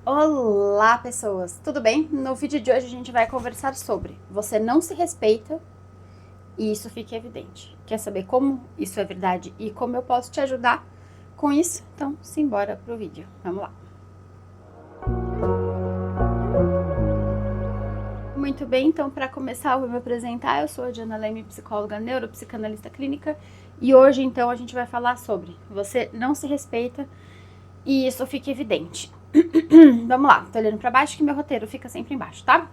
Olá, pessoas! Tudo bem? No vídeo de hoje a gente vai conversar sobre você não se respeita e isso fica evidente. Quer saber como isso é verdade e como eu posso te ajudar com isso? Então, simbora pro vídeo. Vamos lá! Muito bem, então para começar eu vou me apresentar. Eu sou a Diana Leme, psicóloga neuropsicanalista clínica, e hoje então a gente vai falar sobre você não se respeita e isso fica evidente. Vamos lá, tô olhando pra baixo que meu roteiro fica sempre embaixo, tá?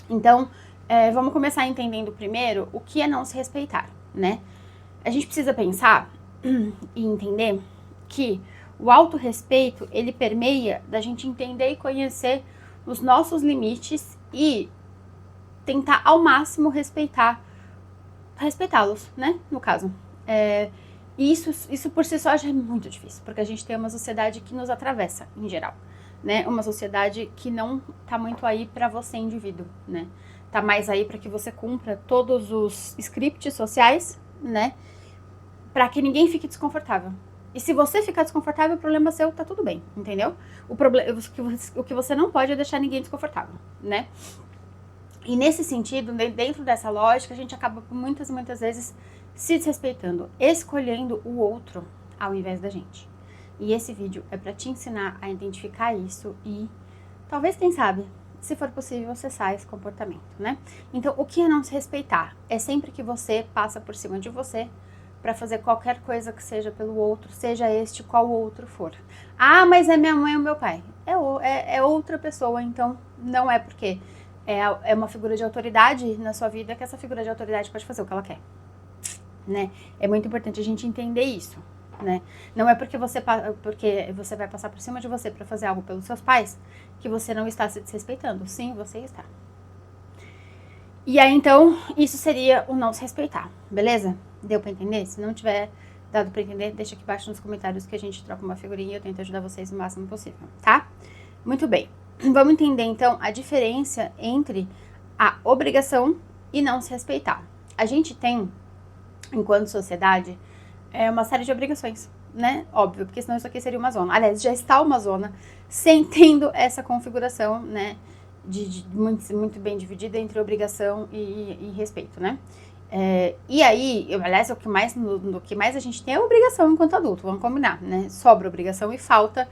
Então, vamos começar entendendo primeiro o que é não se respeitar, né? A gente precisa pensar e entender que o autorrespeito, ele permeia da gente entender e conhecer os nossos limites e tentar ao máximo respeitá-los, né? No caso. E isso por si só já é muito difícil, porque a gente tem uma sociedade que nos atravessa, em geral, né? Uma sociedade que não tá muito aí para você, indivíduo, né? Tá mais aí para que você cumpra todos os scripts sociais, né? Para que ninguém fique desconfortável. E se você ficar desconfortável, o problema seu, tá tudo bem, entendeu? O que você não pode é deixar ninguém desconfortável, né? E nesse sentido, dentro dessa lógica, a gente acaba muitas vezes se desrespeitando, escolhendo o outro ao invés da gente. E esse vídeo é para te ensinar a identificar isso e talvez, quem sabe, se for possível, cessar esse comportamento, né? Então, o que é não se respeitar? É sempre que você passa por cima de você para fazer qualquer coisa que seja pelo outro, seja este qual outro for. Ah, mas é minha mãe ou meu pai. É outra pessoa, então não é porque é uma figura de autoridade na sua vida que essa figura de autoridade pode fazer o que ela quer, né? É muito importante a gente entender isso, né? Não é porque você vai passar por cima de você para fazer algo pelos seus pais que você não está se desrespeitando. Sim, você está. E aí, então, isso seria o não se respeitar, beleza? Deu pra entender? Se não tiver dado pra entender, deixa aqui embaixo nos comentários que a gente troca uma figurinha e eu tento ajudar vocês o máximo possível, tá? Muito bem. Vamos entender, então, a diferença entre a obrigação e não se respeitar. A gente tem, enquanto sociedade, uma série de obrigações, né? Óbvio, porque senão isso aqui seria uma zona. Aliás, já está uma zona sem tendo essa configuração, né? Muito bem dividida entre obrigação e respeito, né? E aí, aliás, o que mais a gente tem é obrigação enquanto adulto, vamos combinar, né? Sobra obrigação e falta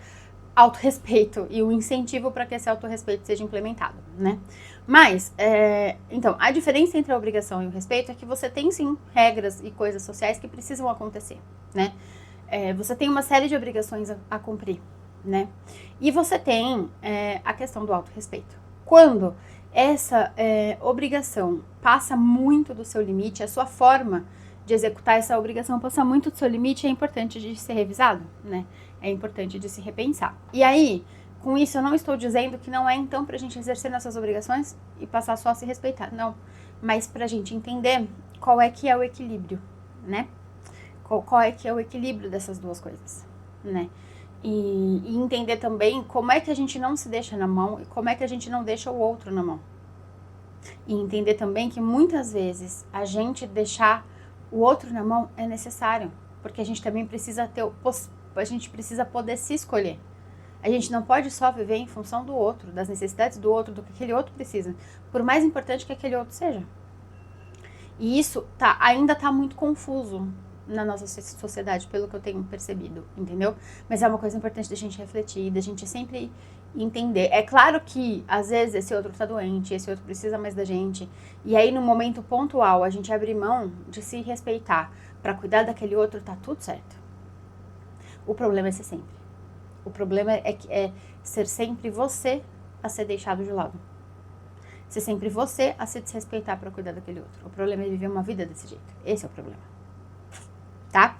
autorrespeito e o incentivo para que esse autorrespeito seja implementado, né? Mas, então, a diferença entre a obrigação e o respeito é que você tem, sim, regras e coisas sociais que precisam acontecer, né? Você tem uma série de obrigações a cumprir, né? E você tem a questão do autorrespeito. Quando essa obrigação passa muito do seu limite, a sua forma de executar essa obrigação passa muito do seu limite, é importante de ser revisado, né? É importante de se repensar. E aí, com isso, eu não estou dizendo que não é então pra gente exercer nossas obrigações e passar só a se respeitar, não. Mas pra gente entender qual é que é o equilíbrio, né? Qual é que é o equilíbrio dessas duas coisas, né? E entender também como é que a gente não se deixa na mão e como é que a gente não deixa o outro na mão. E entender também que muitas vezes a gente deixar o outro na mão é necessário, porque a gente também precisa a gente precisa poder se escolher. A gente não pode só viver em função do outro, das necessidades do outro, do que aquele outro precisa, por mais importante que aquele outro seja. E isso ainda tá muito confuso na nossa sociedade, pelo que eu tenho percebido, entendeu? Mas é uma coisa importante da gente refletir, da gente sempre entender. É claro que, às vezes, esse outro tá doente, esse outro precisa mais da gente, e aí, no momento pontual, a gente abre mão de se respeitar pra cuidar daquele outro, tá tudo certo. O problema é ser sempre. O problema é ser sempre você a ser deixado de lado. Ser sempre você a se desrespeitar pra cuidar daquele outro. O problema é viver uma vida desse jeito. Esse é o problema. Tá?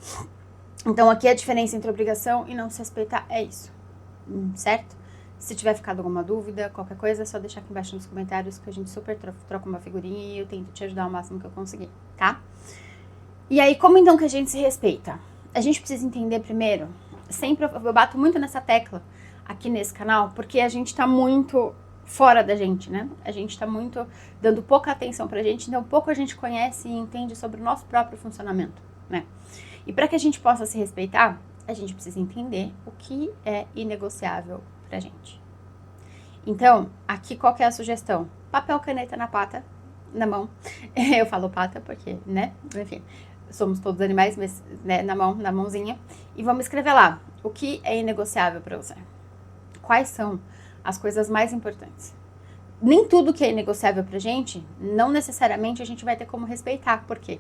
Então, aqui a diferença entre obrigação e não se respeitar é isso, certo? Se tiver ficado alguma dúvida, qualquer coisa, é só deixar aqui embaixo nos comentários que a gente super troca uma figurinha e eu tento te ajudar o máximo que eu conseguir, tá? E aí, como então que a gente se respeita? A gente precisa entender primeiro, sempre eu bato muito nessa tecla aqui nesse canal, porque a gente tá muito fora da gente, né? A gente tá muito dando pouca atenção pra gente, então pouco a gente conhece e entende sobre o nosso próprio funcionamento, né? E para que a gente possa se respeitar, a gente precisa entender o que é inegociável pra gente, Então, aqui qual que é a sugestão? Papel, caneta na pata, na mão. Eu falo pata porque, né? Enfim, somos todos animais, mas né, na mão, na mãozinha. E vamos escrever lá o que é inegociável para você. Quais são as coisas mais importantes? Nem tudo que é inegociável pra gente, não necessariamente a gente vai ter como respeitar. Por quê?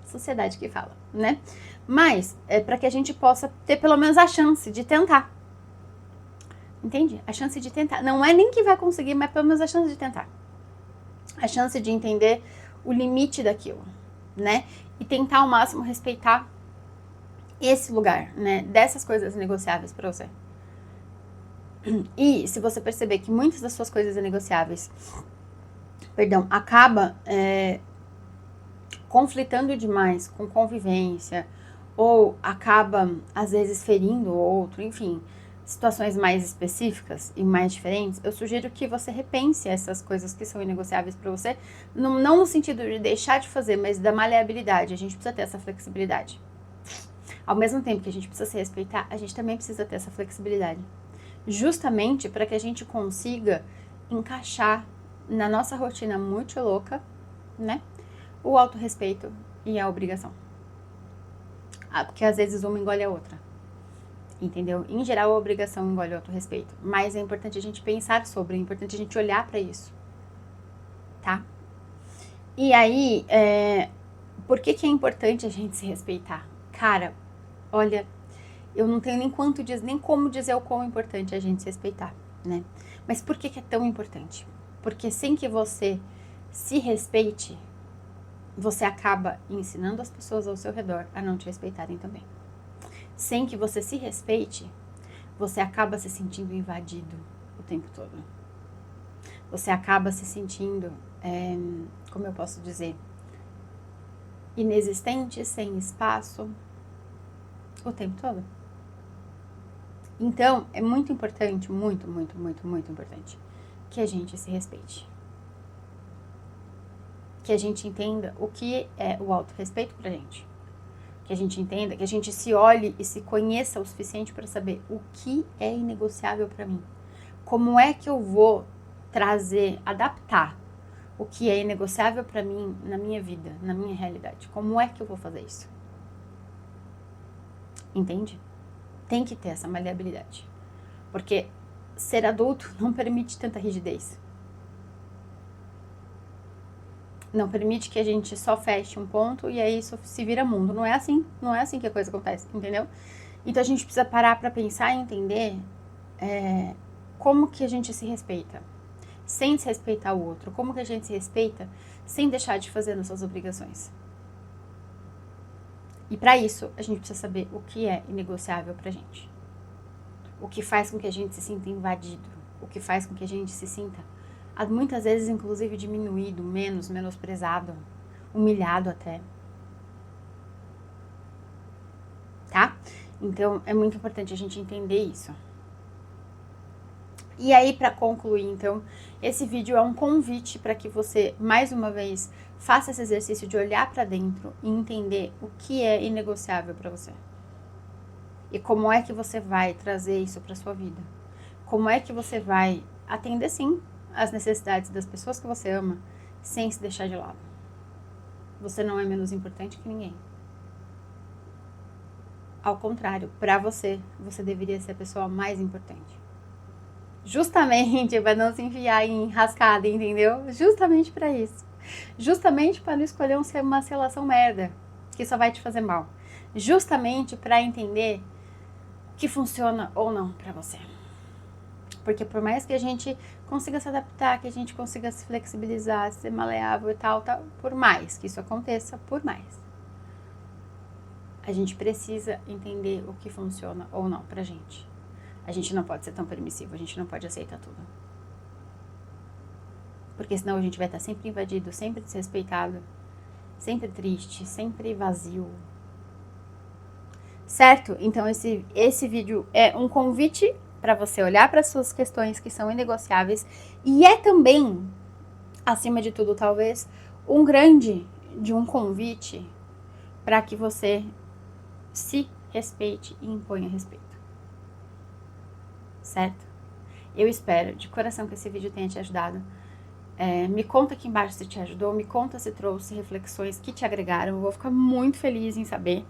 Sociedade que fala, né? Mas é para que a gente possa ter pelo menos a chance de tentar. Entende? A chance de tentar. Não é nem que vai conseguir, mas pelo menos a chance de tentar. A chance de entender o limite daquilo, né? E tentar ao máximo respeitar esse lugar, né? Dessas coisas negociáveis para você. E se você perceber que muitas das suas coisas negociáveis, acaba conflitando demais com convivência, ou acaba, às vezes, ferindo o outro, enfim, situações mais específicas e mais diferentes, eu sugiro que você repense essas coisas que são inegociáveis para você, não no sentido de deixar de fazer, mas da maleabilidade. A gente precisa ter essa flexibilidade. Ao mesmo tempo que a gente precisa se respeitar, a gente também precisa ter essa flexibilidade. Justamente para que a gente consiga encaixar na nossa rotina muito louca, né? O autorrespeito e a obrigação. Porque às vezes uma engole a outra. Entendeu? Em geral, a obrigação engole o autorrespeito. Mas é importante a gente pensar sobre, é importante a gente olhar para isso. Tá? E aí, por que é importante a gente se respeitar? Cara, olha, eu não tenho nem como dizer o quão importante é a gente se respeitar, né? Mas por que é tão importante? Porque sem que você se respeite, você acaba ensinando as pessoas ao seu redor a não te respeitarem também. Sem que você se respeite, você acaba se sentindo invadido o tempo todo. Você acaba se sentindo, como eu posso dizer, inexistente, sem espaço, o tempo todo. Então, é muito importante, muito, muito, muito, muito importante, que a gente se respeite. Que a gente entenda o que é o autorrespeito pra gente. Que a gente entenda, que a gente se olhe e se conheça o suficiente para saber o que é inegociável para mim. Como é que eu vou trazer, adaptar o que é inegociável para mim na minha vida, na minha realidade? Como é que eu vou fazer isso? Entende? Tem que ter essa maleabilidade. Porque ser adulto não permite tanta rigidez. Não permite que a gente só feche um ponto e aí isso se vira mundo. Não é assim que a coisa acontece, entendeu? Então a gente precisa parar para pensar e entender como que a gente se respeita, sem desrespeitar o outro. Como que a gente se respeita sem deixar de fazer nossas obrigações. E para isso, a gente precisa saber o que é inegociável pra gente. O que faz com que a gente se sinta invadido. O que faz com que a gente se sinta, muitas vezes, inclusive, diminuído, menosprezado, humilhado até. Tá? Então, é muito importante a gente entender isso. E aí, para concluir, então, esse vídeo é um convite para que você, mais uma vez, faça esse exercício de olhar para dentro e entender o que é inegociável para você. E como é que você vai trazer isso para sua vida. Como é que você vai atender, sim, as necessidades das pessoas que você ama, sem se deixar de lado. Você não é menos importante que ninguém. Ao contrário, para você, você deveria ser a pessoa mais importante. Justamente para não se enfiar em enrascada, entendeu? Justamente para isso. Justamente para não escolher uma relação merda, que só vai te fazer mal. Justamente para entender que funciona ou não para você. Porque por mais que a gente consiga se adaptar, que a gente consiga se flexibilizar, ser maleável e tal, por mais que isso aconteça, por mais. A gente precisa entender o que funciona ou não pra gente. A gente não pode ser tão permissivo, a gente não pode aceitar tudo. Porque senão a gente vai estar sempre invadido, sempre desrespeitado, sempre triste, sempre vazio. Certo? Então esse vídeo é um convite para você olhar para as suas questões que são inegociáveis e é também, acima de tudo talvez, um convite para que você se respeite e imponha respeito. Certo? Eu espero de coração que esse vídeo tenha te ajudado. Me conta aqui embaixo se te ajudou, me conta se trouxe reflexões que te agregaram, eu vou ficar muito feliz em saber.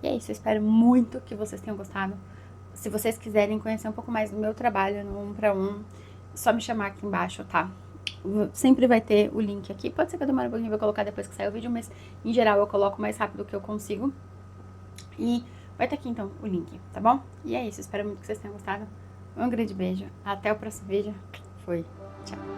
E é isso, eu espero muito que vocês tenham gostado. Se vocês quiserem conhecer um pouco mais do meu trabalho no 1 para 1, só me chamar aqui embaixo, tá? Sempre vai ter o link aqui, pode ser que eu demore um pouquinho, vou colocar depois que sair o vídeo, mas em geral eu coloco mais rápido que eu consigo. E vai ter aqui então o link, tá bom? E é isso, espero muito que vocês tenham gostado. Um grande beijo, até o próximo vídeo. Fui, tchau!